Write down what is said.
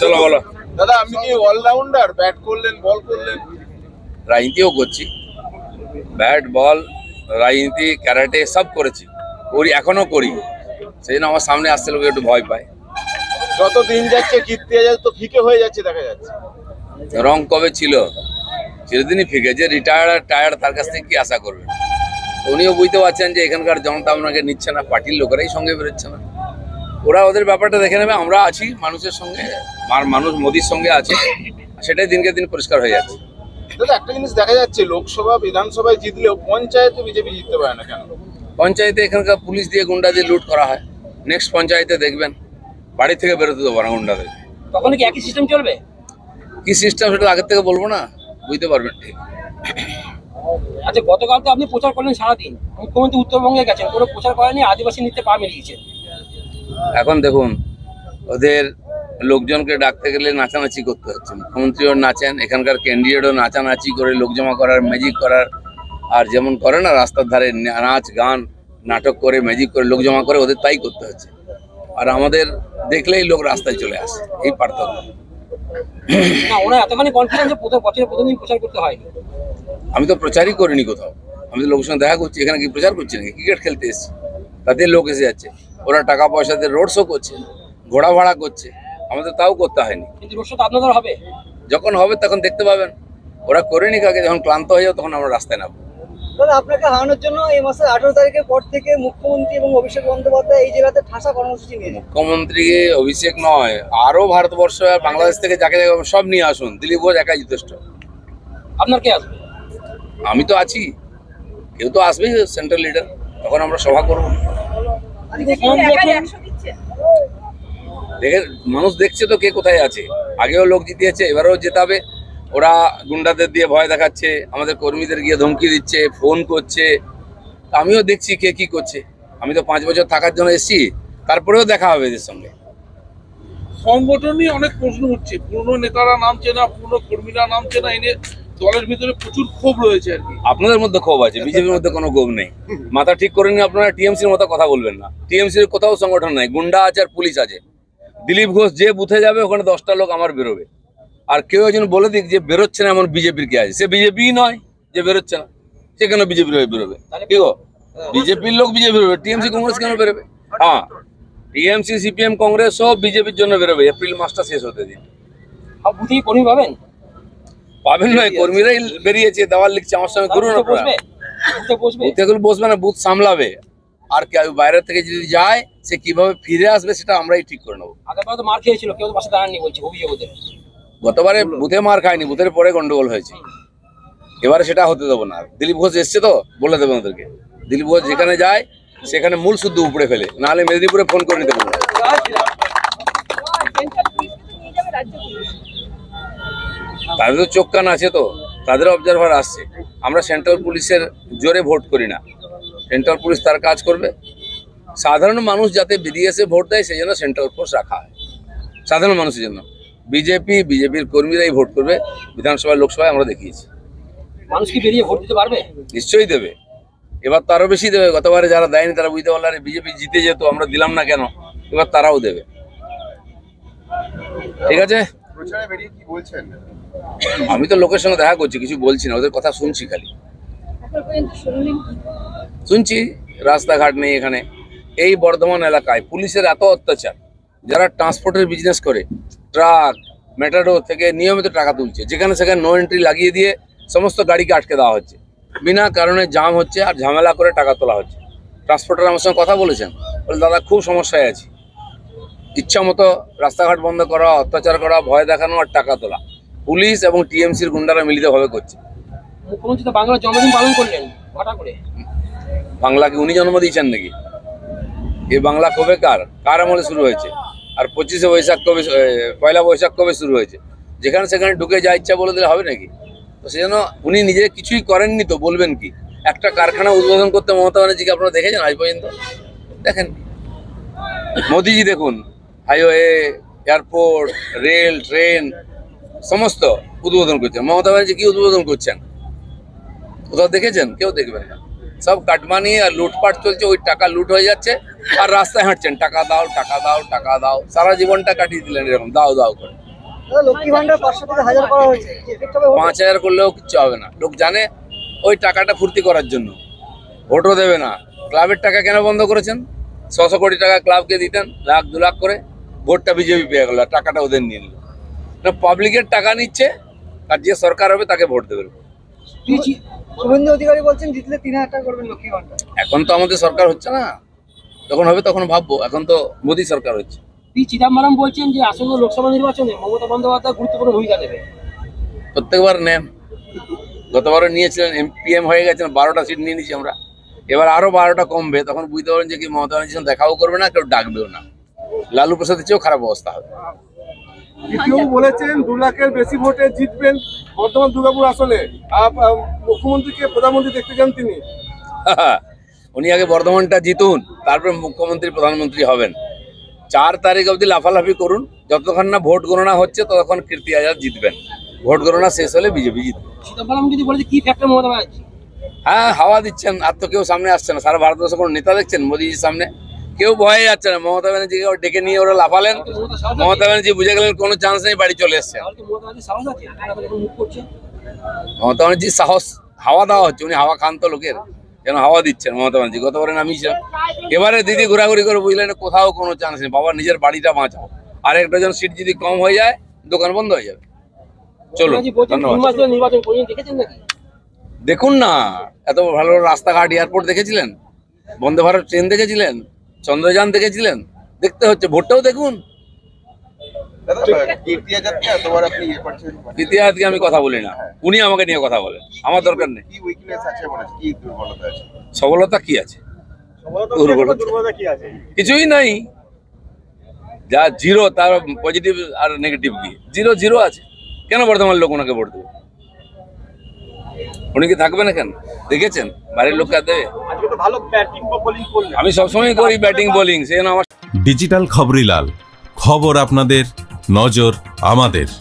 চলো বলো দাদা, আপনি কি অলরাউন্ডার? ব্যাট করলেন, বল করলেন, রাজনীতিও করছি, ব্যাট বল রাজনীতি ক্যারাটে সব করেছি, করি এখনো করি। সেই জন্য আমার সামনে আসতে লোক একটু ভয় পায়। যত দিন যাচ্ছে কীর্তি যাচ্ছে তো ফিকে হয়ে যাচ্ছে দেখা যাচ্ছে। রং কবে ছিল? চিরদিনই ফিকে। যে রিটায়ার্ড আর টায়ার্ড তার কাছ থেকে কি আশা করবেন? উনিও বুঝতে পারছেন যে এখানকার জনতা আপনাকে নিচ্ছে না, পার্টির লোকেরাই সঙ্গে বেরোচ্ছে না। ওরা ওদের ব্যাপারটা দেখে নেবে, আমরা আছি মানুষের সঙ্গে, মানুষ মোদির সঙ্গে আছে, সেটাই দিনকে দিন পরিষ্কার হয়ে যাচ্ছে। দাদা, একটা জিনিস দেখা যাচ্ছে, লোকসভা বিধানসভায় জিতলেও পঞ্চায়েতে বিজেপি জিততে পারে না কেন? পঞ্চায়েতে এখানকার পুলিশ দিয়ে গুন্ডা দিয়ে লুট করা হয়। নেক্সট পঞ্চায়েতে দেখবেন বাড়ি থেকে বেরোতে দেবো না গুন্ডাদের। তখন কি একই সিস্টেম চলবে? কি সিস্টেম সেটা আগের থেকে বলবো না, বুঝতে পারবেন ঠিক। আচ্ছা, গতকাল তো আপনি প্রচার করলেন সারাদিন, মুখ্যমন্ত্রী উত্তরবঙ্গে গেছেন, কোনো প্রচার করেনি, আদিবাসী নৃত্যে পা মিলিয়েছে। এখন দেখুন, ওদের লোকজনকে ডাকতে গেলে নাচানাচি করতে হচ্ছে। মুখ্যমন্ত্রীও নাচেন, এখানকার ক্যান্ডিডেটও নাচানাচি করে লোক জমা করার, ম্যাজিক করার, আর যেমন করে না রাস্তার ধারে নাচ গান নাটক করে ম্যাজিক করে লোক জমা করে, ওদের তাই করতে হচ্ছে। আর আমাদের দেখলেই লোক রাস্তায় চলে আসে, এই পার্থক্য। না, ওরা এতখানি কনফিডেন্স যে প্রথম দিন প্রচার করতে হয়। আমি তো প্রচারই করিনি কোথাও, আমি তো লোকের সঙ্গে দেখা করছি। এখানে কি প্রচার করছি নাকি? ক্রিকেট খেলতে এসেছি, তাদের লোক এসে যাচ্ছে। ওরা টাকা পয়সাতে রোড শো করছে, ঘোড়া ভাড়া করছে, আমাদের তাও করতে হয়নি। কিন্তু রোড শো তো আপনাদের হবে, যখন হবে তখন দেখতে পাবেন। ওরা করেনি কাকে, যখন ক্লান্ত হয়ে যাবে তখন আমরা রাস্তায় নামবো। দাদা, আপনাকে হারানোর জন্য এই মাসের 18 তারিখের পর থেকে মুখ্যমন্ত্রী এবং অভিষেক বন্দ্যোপাধ্যায় এই জেলাতে ঠাসা কর্মসূচি নিয়েছে। মুখ্যমন্ত্রী অভিষেক নয়, আরো ভারতবর্ষ আর বাংলাদেশ থেকে যাকে যাকে সব নিয়ে আসুন, দিলীপ ঘোষ একাই যথেষ্ট। আপনার কে আসবে? আমি তো আছি, কেউ তো আসবেই সেন্ট্রাল লিডার, তখন আমরা সভা করবো। দেখে মানুষ দেখছে তো কে কোথায় আছে। আগেও লোক জিতিয়েছে, এবারেও জেতাবে। ওরা গুন্ডাদের দিয়ে ভয় দেখাচ্ছে, আমাদের কর্মীদের গিয়ে ধমকি দিচ্ছে, ফোন করছে। আমিও দেখছি কে কি করছে। আমি তো 5 বছর থাকার জন্য এসেছি, তারপরেও দেখা হবে এদের সঙ্গে। সংগঠন নিয়ে অনেক প্রশ্ন হচ্ছে, পুরনো নেতারা নামছে না, পুরনো কর্মীরা নামছে না, এনে দলের ভিতরে প্রচুর ক্ষোভ রয়েছে আর কি। আপনাদের মধ্যে ক্ষোভ আছে, বিজেপির মধ্যে কোনো ক্ষোভ নেই। মাথা ঠিক করে নিয়ে আপনারা টিএমসির মতো কথা বলবেন না। টিএমসির কোথাও সংগঠন নাই, গুন্ডা আছে আর পুলিশ আছে। দিলীপ ঘোষ যে বুথে যাবে ওখানে 10টা লোক আমার বেরোবে। আর কেউ একজন বলে দিক যে বেরোচ্ছে না এমন বিজেপির কে আছে, সে বিজেপি নয় যে বেরোচ্ছে না, সে কেন বিজেপির হয়ে বেরোবে? কি গো, বিজেপির লোক বিজেপি বেরোবে, টিএমসি কংগ্রেস কেন বেরোবে? হ্যাঁ, টিএমসি সিপিএম কংগ্রেস সব বিজেপির জন্য বেরোবে। এপ্রিল মাসটা শেষ হতে দিন। বুথেই কর্মী পাবেন? পাবেন নয়, কর্মীরাই বেরিয়েছে, দেওয়াল লিখছে আমার সঙ্গে। ঘুরুন আপনারা, বুথে বসবে না, বুথ সামলাবে। আর কেউ বাইরে থেকে যদি যায় সে কিভাবে ফিরে আসবে সেটা আমরাই ঠিক করে নেবো। আগেরবার তো মার খেয়েছিল, কেউ তো পাশে দাঁড়াননি বলছে অভিযোগ ওদের। গতবারে বুথে মার খায়নি, বুথের পরে গন্ডগোল হয়েছে। এবারে সেটা হতে দেবো না। দিলীপ ঘোষ এসছে তো, বলে দেবেন ওদেরকে। দিলীপ ঘোষ যেখানে যায় সেখানে মূল শুদ্ধ উপড়ে ফেলে, নাহলে মেদিনীপুরে ফোন করে নিতে পারবো। তাদের তো চোখ কান আছে, তো তাদের অবজারভার আসছে। আমরা সেন্ট্রাল পুলিশের জোরে ভোট করি না, সেন্ট্রাল পুলিশ তার কাজ করবে। সাধারণ মানুষ যাতে বেরিয়ে এসে ভোট দেয় সেই জন্য সেন্ট্রাল ফোর্স রাখা হয়, সাধারণ মানুষের জন্য। বিজেপির কর্মীরাই ভোট করবে। বিধানসভায় লোকসভায় আমরা দেখিয়েছি। মানুষ কি বেরিয়ে ভোট দিতে পারবে? নিশ্চয়ই দেবে, এবার তো আরো বেশি দেবে। গতবারে যারা দেয়নি তারা বুঝতে পারল আরে বিজেপি জিতে যেত, আমরা দিলাম না কেন, এবার তারাও দেবে। ঠিক আছে, আমি তো লোকের সঙ্গে দেখা করছি, কিছু বলছি না, ওদের কথা শুনছি, খালি শুনছি। রাস্তাঘাট নেই এখানে। এই বর্ধমান এলাকায় পুলিশের এত অত্যাচার, যারা ট্রান্সপোর্টের বিজনেস করে, ট্রাক মেটাডোর থেকে নিয়মিত টাকা তুলছে, যেখানে সেখানে নো এন্ট্রি লাগিয়ে দিয়ে সমস্ত গাড়িকে আটকে দেওয়া হচ্ছে। বিনা কারণে জাম হচ্ছে আর ঝামেলা করে টাকা তোলা হচ্ছে। ট্রান্সপোর্টার আমার সঙ্গে কথা বলেছেন, বলে দাদা খুব সমস্যায় আছি। ইচ্ছা মতো রাস্তাঘাট বন্ধ করা, অত্যাচার করা, ভয় দেখানো আর টাকা তোলা পুলিশ এবং টিএমসির গুন্ডারা মিলিতভাবে করছে। মুখ্যমন্ত্রী তো বাংলার জন্মদিন পালন করলেন হঠাৎ করে। বাংলাকে উনি জন্ম দিয়েছেন নাকি? এই বাংলা কবে কার আমলে শুরু হয়েছে? আর 25শে বৈশাখ কবে, পয়লা বৈশাখ কবে শুরু হয়েছে? যেখানে সেখানে ঢুকে যা ইচ্ছা বলে দিলে হবে নাকি? তো সেজন্য উনি নিজে কিছুই করেননি, তো বলবেন কি? একটা কারখানা উদ্বোধন করতে মমতা ব্যানার্জিকে আপনারা দেখেছেন আজ পর্যন্ত? দেখেন। মোদিজি দেখুন, হাইওয়ে, এয়ারপোর্ট, রেল, ট্রেন সমস্ত উদ্বোধন করছেন। মমতা ব্যানার্জি কি উদ্বোধন করছেন কোথাও দেখেছেন? কেউ দেখবেন না। সব কাটমানি আর লুটপাট চলছে, ওই টাকা লুট হয়ে যাচ্ছে আর রাস্তায় হাঁটছেন টাকা দাও টাকা দাও টাকা দাও। সারা জীবনটা কাটিয়ে দিলেন এরকম দাও দাও করে। দাদা, লক্ষ্মী ভান্ডার 500 থেকে 1000 করা হয়েছে, effect হবে ভোটে? 5000 করলেও কিচ্ছু হবে না। লোক জানে ওই টাকাটা ফুর্তি করার জন্য, ভোটও দেবে না। ক্লাবের টাকা কেন বন্ধ করেছেন? 600 কোটি টাকা ক্লাবকে দিতেন, 1,00,000 2,00,000 করে, ভোটটা বিজেপি পেয়ে গেল, টাকাটা ওদের নিয়ে নিল। না, পাবলিকের টাকা নিচ্ছে, আর যে সরকার হবে তাকে ভোট দেবে। শুভেন্দু অধিকারী বলছেন জিতলে 3000 টাকা করবেন লক্ষ্মী ভান্ডার। এখন তো আমাদের সরকার হচ্ছে না, যখন হবে তখন ভাববো। এখন তো মোদী সরকার হচ্ছে। পি চিদম্বরম বলছেন যে আসন্ন লোকসভা নির্বাচনে মমতা বন্দ্যোপাধ্যায় গুরুত্বপূর্ণ ভূমিকা দেবে। প্রত্যেকবার নেন, গতবারও নিয়েছিলেন, এমপিএম হয়ে গেছেন, 12টা সিট নিয়ে নিয়েছি আমরা। এবার আরো 12টা কমবে, তখন বুঝতে পারবেন যে কি মমতা ব্যানার্জির সঙ্গে দেখাও করবে না, কেউ ডাকবেও না। লালু প্রসাদের চেয়েও খারাপ অবস্থা হবে। দ্বিতীয় বলেছেন 2 লাখের বেশি ভোটে জিতবেন বর্তমান দুর্গাপুর আসনে। মুখ্যমন্ত্রীকে প্রধানমন্ত্রী দেখতে চান তিনি। উনি আগে বর্ধমানটা জিতুন, তারপরে মুখ্যমন্ত্রী প্রধানমন্ত্রী হবেন। 4 তারিখ অবধি লাফালাফি করুন, যতক্ষণ না ভোট গণনা হচ্ছে ততক্ষণ কীর্তি আজাদ জিতবেন। ভোট গণনা শেষ হলে বিজেপি জিতবে। চিদম্বরম যদি বলে যে কি ফ্যাক্টর মমতা ব্যানার্জি? হ্যাঁ, হাওয়া দিচ্ছেন, আর তো কেউ সামনে আসছে না। সারা ভারতবর্ষে কোনো নেতা দেখছেন মোদীজির সামনে? কেউ ভয়ে যাচ্ছে না। মমতা ব্যানার্জিকে ডেকে নিয়ে ওরা লাফালেন, মমতা ব্যানার্জি বুঝে গেলেন কোনো চান্স নেই, বাড়ি চলে এসছেন। তাহলে কি মমতা ব্যানার্জি সাহস আছে আপনারা যখন মুখ করছে? মমতা ব্যানার্জির সাহস, হাওয়া দেওয়া হচ্ছে। উনি হাওয়া খান তো লোকের, যেন হাওয়া দিচ্ছেন মমতা ব্যানার্জি। গতবারে নামিয়েছেন, এবারে দিদি ঘোরাঘুরি করে বুঝলেন কোথাও কোনো চান্স নেই। বাবা নিজের বাড়িটা বাঁচাও, আর 1 সিট যদি কম হয়ে যায় দোকান বন্ধ হয়ে যাবে। চলো, ব্যানার্জি বলছেন 3 ধন্যবাদ। মাস ধরে নির্বাচন করিয়ে দেখেছেন নাকি? দেখুন না, এত ভালো রাস্তাঘাট, এয়ারপোর্ট দেখেছিলেন? বন্দে ভারত ট্রেন দেখেছিলেন? চন্দ্রযান দেখেছিলেন? দেখতে হচ্ছে, ভোটটাও দেখুন। ইতিহাসকে আমি কথা বলি না, উনি আমাকে নিয়ে কথা বলেন, আমার দরকার নেই। সফলতা কি আছে? দুর্বলতা কি আছে? কিছুই নাই। যা জিরো, তার পজিটিভ আর নেগেটিভ কি? 0 আছে। কেন বর্ধমান লোক ওনাকে ভোট দেবে? উনি কি থাকবে না কেন? দেখেছেন বাইরের লোককে দেবে? আজকে তো ভালো ব্যাটিং বা বোলিং করলেন। আমি সবসময় করি ব্যাটিং বোলিং, সে আমার ডিজিটাল খবরিলাল, খবর আপনাদের, নজর আমাদের।